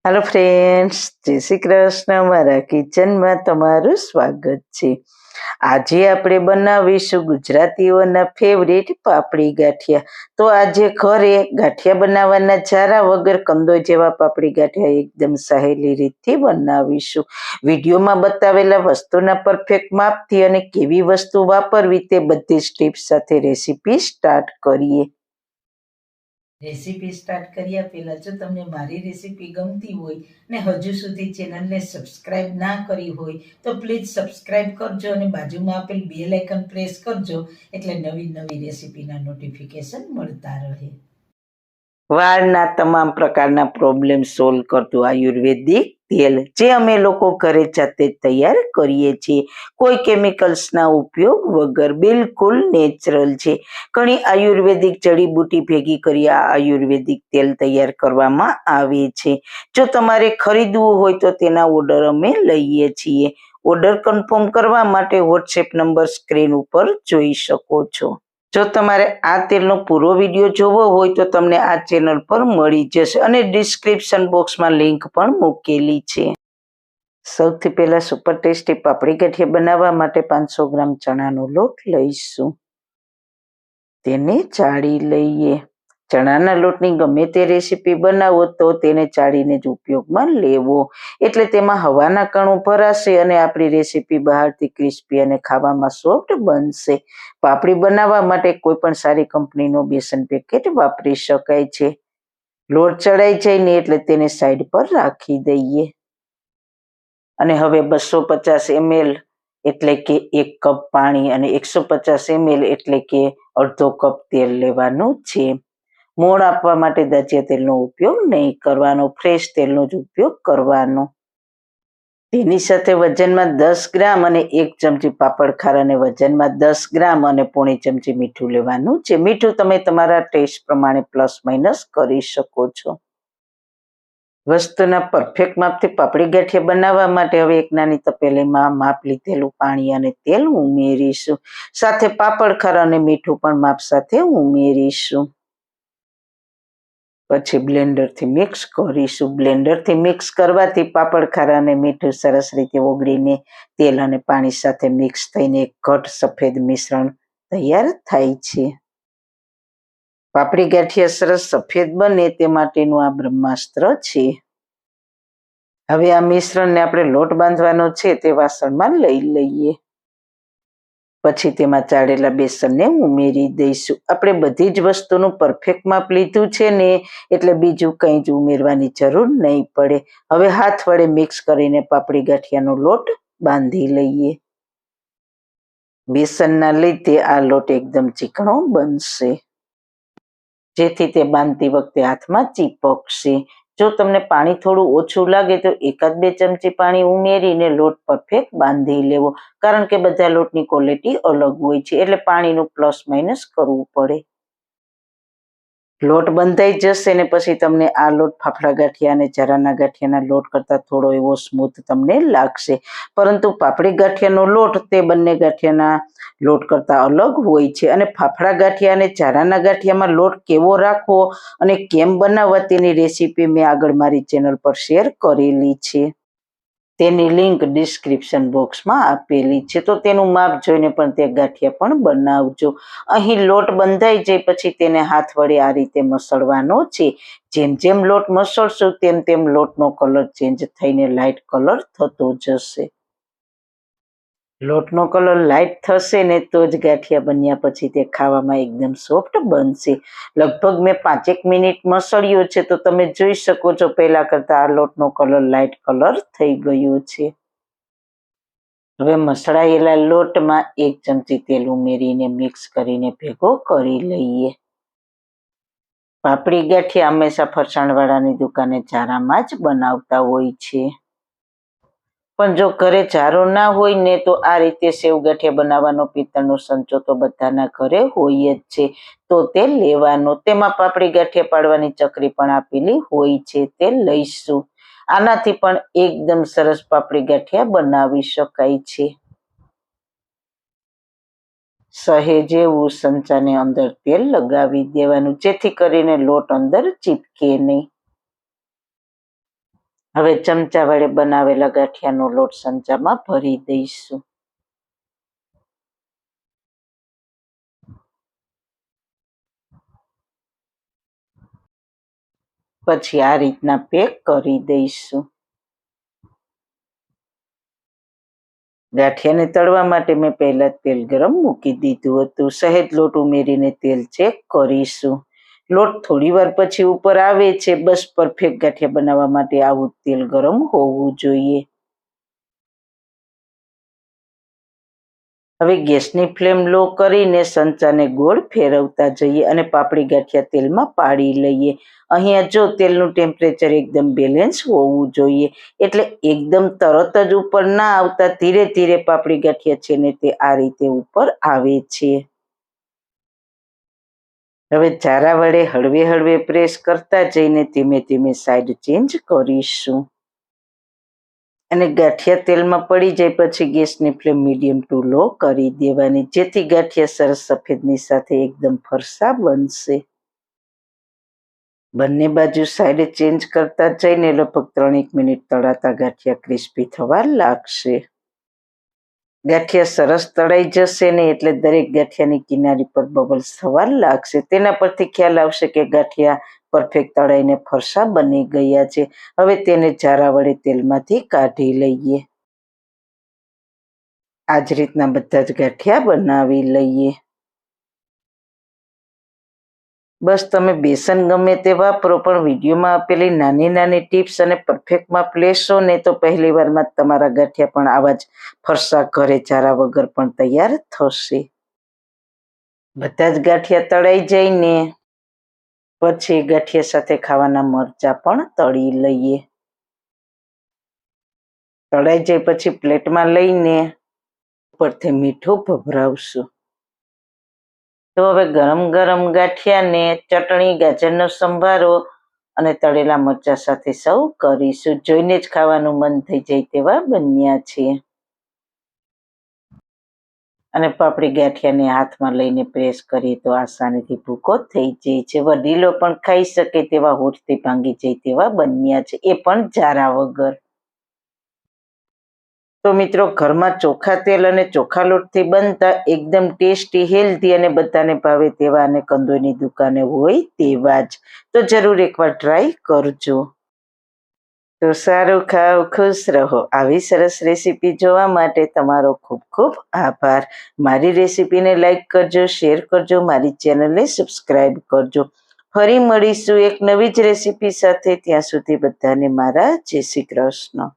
Hello friends, જય શ્રી કૃષ્ણ. મારા કિચનમાં તમારું સ્વાગત છે. આજે આપણે બનાવીશું ગુજરાતીઓના ફેવરેટ પાપડી ગાંઠિયા. તો આજે ઘરે ગાંઠિયા બનાવવાના ચારા વગર કંદોઈ જેવા પાપડી ગાંઠિયા એકદમ સહેલી રીતથી બનાવીશું. વિડીયોમાં બતાવેલા વસ્તુના પરફેક્ટ માપથી અને કેવી વસ્તુ વાપરવી તે બધી ટિપ્સ સાથે રેસીપી સ્ટાર્ટ કરીએ. રેસીપી સ્ટાર્ટ કર્યા પહેલા જો તમને મારી રેસીપી ગમતી હોય ને હજુ સુધી ચેનલને સબસ્ક્રાઇબ ના કરી હોય તો પ્લીઝ સબસ્ક્રાઇબ કરજો અને બાજુમાં આપેલ બેલ આઇકન પ્રેસ કરજો એટલે નવી નવી રેસીપીના નોટિફિકેશન મળતા રહે. વાળના તમામ પ્રકારના પ્રોબ્લેમ સોલ્વ કરતું આયુર્વેદિક તેલ જે અમે લોકો ઘરે જાતે તૈયાર કરીએ છીએ, કોઈ કેમિકલ્સના ઉપયોગ વગર, બિલકુલ નેચરલ છે. ઘણી આયુર્વેદિક જડીબુટી ભેગી કરી આ આયુર્વેદિક તેલ તૈયાર કરવામાં આવે છે. જો તમારે ખરીદવું હોય તો તેના ઓર્ડર અમે લઈએ છીએ. ઓર્ડર કન્ફર્મ કરવા માટે વોટ્સએપ નંબર સ્ક્રીન ઉપર જોઈ શકો છો. જો તમારે આ તેલનો પૂરો વિડીયો જોવો હોય તો તમને આ ચેનલ પર મળી જશે અને ડિસ્ક્રિપ્શન બોક્સમાં લિંક પણ મૂકેલી છે. સૌથી પહેલા સુપર ટેસ્ટી પાપડી ગાંઠિયા બનાવવા માટે 500 ગ્રામ ચણાનો લોટ લઈશું. તેને ચાળી લઈએ. ચણાના લોટની ગમે તે રેસીપી બનાવો તો તેને ચાળીને જ ઉપયોગમાં લેવો, એટલે તેમાં હવાના કણો ભરાશે અને આપણી રેસીપી બહારથી ક્રિસ્પી અને ખાવામાં સોફ્ટ બનશે. પાપડી બનાવવા માટે કોઈ પણ સારી કંપનીનો બેસન પેકેટ વાપરી શકાય છે. લોટ ચડાઈ જાય ને એટલે તેને સાઈડ પર રાખી દઈએ અને હવે 250 ml એટલે કે 1 કપ પાણી અને 150 ml એટલે કે અડધો કપ તેલ લેવાનું છે. મોણ આપવા માટે દાચિયા તેલનો ઉપયોગ નહીં કરવાનો, ફ્રેશ તેલનો જ ઉપયોગ કરવાનો. તેની સાથે વજનમાં 10 ગ્રામ અને 1 ચમચી પાપડ ખાર અને વજનમાં 10 ગ્રામ અને પોણી ચમચી મીઠું લેવાનું છે. મીઠું તમે તમારા ટેસ્ટ પ્રમાણે પ્લસ માઇનસ કરી શકો છો. વસ્તુના પરફેક્ટ માપથી પાપડી ગાંઠિયા બનાવવા માટે હવે એક નાની તપેલીમાં માપ લીધેલું પાણી અને તેલ ઉમેરીશું. સાથે પાપડ ખાર અને મીઠું પણ માપ સાથે ઉમેરીશું. પછી બ્લેન્ડરથી મિક્સ કરીશું. બ્લેન્ડરથી મિક્સ કરવાથી પાપડ ખાર અને મીઠું સરસ રીતે ઓગળીને તેલ અને પાણી સાથે મિક્સ થઈને એક ઘટ સફેદ મિશ્રણ તૈયાર થાય છે. પાપડી ગાંઠિયા સરસ સફેદ બને તે માટેનું આ બ્રહ્માસ્ત્ર છે. હવે આ મિશ્રણને આપણે લોટ બાંધવાનો છે તે વાસણમાં લઈ લઈએ. પછી તેમાં ચાળેલા બેસનને ઉમેરી દઈશું. આપણે બધી જ વસ્તુનું પરફેક્ટ માપ લીધું છે ને એટલે બીજું કંઈ જ ઉમેરવાની જરૂર નહીં પડે. હવે હાથ વડે મિક્સ કરીને પાપડી ગાંઠિયાનો લોટ બાંધી લઈએ. બેસનના લીધે આ લોટ એકદમ ચીકણો બનશે, જેથી તે બાંધતી વખતે હાથમાં ચીપકશે. જો તમને પાણી થોડું ઓછું લાગે તો 1-2 ચમચી પાણી ઉમેરીને લોટ પરફેક્ટ બાંધી લેવો, કારણ કે બધા લોટની ક્વોલિટી અલગ હોય છે એટલે પાણીનું પ્લસ માઇનસ કરવું પડે. લોટ બંધાઈ જશે ને પછી તમને આ લોટ ફાફડા ગાંઠિયા અને ચારાના ગાંઠિયાના લોટ કરતાં થોડો એવો સ્મૂથ તમને લાગશે, પરંતુ પાપડી ગાંઠિયાનો લોટ તે બંને ગાંઠિયાના લોટ કરતાં અલગ હોય છે અને ફાફડા ગાંઠિયા અને ચારાના ગાંઠિયામાં લોટ કેવો રાખવો અને કેમ બનાવવા તેની રેસીપી મેં આગળ મારી ચેનલ પર શેર કરેલી છે. તેની લિંક ડિસ્ક્રિપ્શન બોક્સમાં આપેલી છે, તો તેનું માપ જોઈને પણ તે ગાંઠિયા પણ બનાવજો. અહીં લોટ બંધાઈ જાય પછી તેને હાથ વડે આ રીતે મસળવાનો છે. જેમ જેમ લોટ મસળશું તેમ તેમ લોટનો કલર ચેન્જ થઈને લાઇટ કલર થતો જશે. લોટનો કલર લાઇટ થશે ને તો જ ગાંઠિયા બન્યા પછી તે ખાવામાં એકદમ સોફ્ટ બનશે. લગભગ મેં 5 મિનિટ મસળ્યો છે તો તમે જોઈ શકો છો પહેલા કરતા આ લોટનો કલર લાઇટ કલર થઈ ગયો છે. હવે મસળાયેલા લોટમાં 1 ચમચી તેલ ઉમેરીને મિક્સ કરીને ભેગો કરી લઈએ. પાપડી ગાંઠિયા હંમેશા ફરસાણવાળાની દુકાને ચારામાં જ બનાવતા હોય છે, પણ જો ઘરે ચારો ના હોય ને તો આ રીતે સેવ ગાંઠિયા બનાવવાનો પિત્તળનો સંચો તો બધાના ઘરે હોય જ છે, તો તે લેવાનો. તેમાં પાપડી ગાંઠિયા પાડવાની ચકરી પણ આપેલી હોય છે, તે લઈશું. આનાથી પણ એકદમ સરસ પાપડી ગાંઠિયા બનાવી શકાય છે. સહેજ એવું સંચાને અંદર તેલ લગાવી દેવાનું, જેથી કરીને લોટ અંદર ચીપકે નહીં. હવે ચમચા વડે બનાવેલા ગાંઠિયાનો લોટ સંચામાં ભરી દઈશું. પછી આ રીતના પેક કરી દઈશું. ગાંઠિયાને તળવા માટે મેં પહેલા તેલ ગરમ મૂકી દીધું હતું. સહેજ લોટ ઉમેરીને તેલ ચેક કરીશું. લોટ થોડી વાર પછી ઉપર આવે છે. બસ પરફેક્ટ ગાંઠિયા બનાવવા માટે આવું તેલ ગરમ હોવું જોઈએ. હવે ગેસની ફ્લેમ લો કરીને સંચાને ગોળ ફેરવતા જઈએ અને પાપડી ગાંઠિયા તેલમાં પાડી લઈએ. અહીંયા જો તેલનું ટેમ્પરેચર એકદમ બેલેન્સ હોવું જોઈએ, એટલે એકદમ તરત જ ઉપર ના આવતા ધીરે ધીરે પાપડી ગાંઠિયા છે ને તે આ રીતે ઉપર આવે છે. હવે જારા વડે હળવે હળવે પ્રેસ કરતા જઈને ધીમે ધીમે સાઈડ ચેન્જ કરીશું. અને ગાંઠિયા તેલમાં પડી જાય પછી ગેસની ફ્લેમ મીડિયમ ટુ લો કરી દેવાની, જેથી ગાંઠિયા સરસ સફેદની સાથે એકદમ ફરસા બનશે. બંને બાજુ સાઈડ ચેન્જ કરતા જઈને લગભગ 3 મિનિટ તળાતા ગાંઠિયા ક્રિસ્પી થવા લાગશે. ગાંઠિયા સરસ તળાઈ જશે ને એટલે દરેક ગાંઠિયાની કિનારી પર બબલ્સ થવા લાગશે. તેના પરથી ખ્યાલ આવશે કે ગાંઠિયા પરફેક્ટ તળાઈને ફરસા બની ગયા છે. હવે તેને જારા વડે તેલમાંથી કાઢી લઈએ. આ જ રીતના બધા જ ગાંઠિયા બનાવી લઈએ. બસ તમે બેસન ગમે તે વાપરો, પણ વિડીયોમાં આપેલી નાની નાની ટિપ્સ અને પરફેક્ટ માપ લેશો ને તો પહેલી વારમાં જ તમારા ગાંઠિયા પણ આવા જ ફરસા ઘરે જારા વગર પણ તૈયાર થશે. બધા જ ગાંઠિયા તળાઈ જઈને પછી ગાંઠિયા સાથે ખાવાના મરચાં પણ તળી લઈએ. તળાઈ જાય પછી પ્લેટમાં લઈને ઉપરથી મીઠું ભભરાવશું. તો હવે ગરમ ગરમ ગાંઠિયાને ચટણી, ગાજરનો સંભારો અને તળેલા મરચાં સાથે સર્વ કરીશું. જોઈને જ ખાવાનું મન થઈ જાય તેવા બન્યા છે. અને પાપડી ગાંઠિયાને હાથમાં લઈને પ્રેસ કરીએ તો આસાનીથી ભૂકો થઈ જાય છે. વડીલો પણ ખાઈ શકે તેવા હોઠથી ભાંગી જાય તેવા બન્યા છે, એ પણ જારા વગર. તો મિત્રો, ઘરમાં ચોખા તેલ અને ચોખા લોટથી બનતા એકદમ ટેસ્ટી, હેલ્ધી અને બધાને ભાવે તેવા અને કંદોઈની દુકાને હોય તેવા જ. તો જરૂર એકવાર ટ્રાય કરજો. તો સારું ખાઓ, ખુશ રહો. આવી સરસ રેસીપી જોવા માટે તમારો ખૂબ ખૂબ આભાર. મારી રેસીપીને લાઈક કરજો, શેર કરજો, મારી ચેનલને સબસ્ક્રાઈબ કરજો. ફરી મળીશું એક નવી જ રેસીપી સાથે. ત્યાં સુધી બધાને મારા જય શ્રી કૃષ્ણ.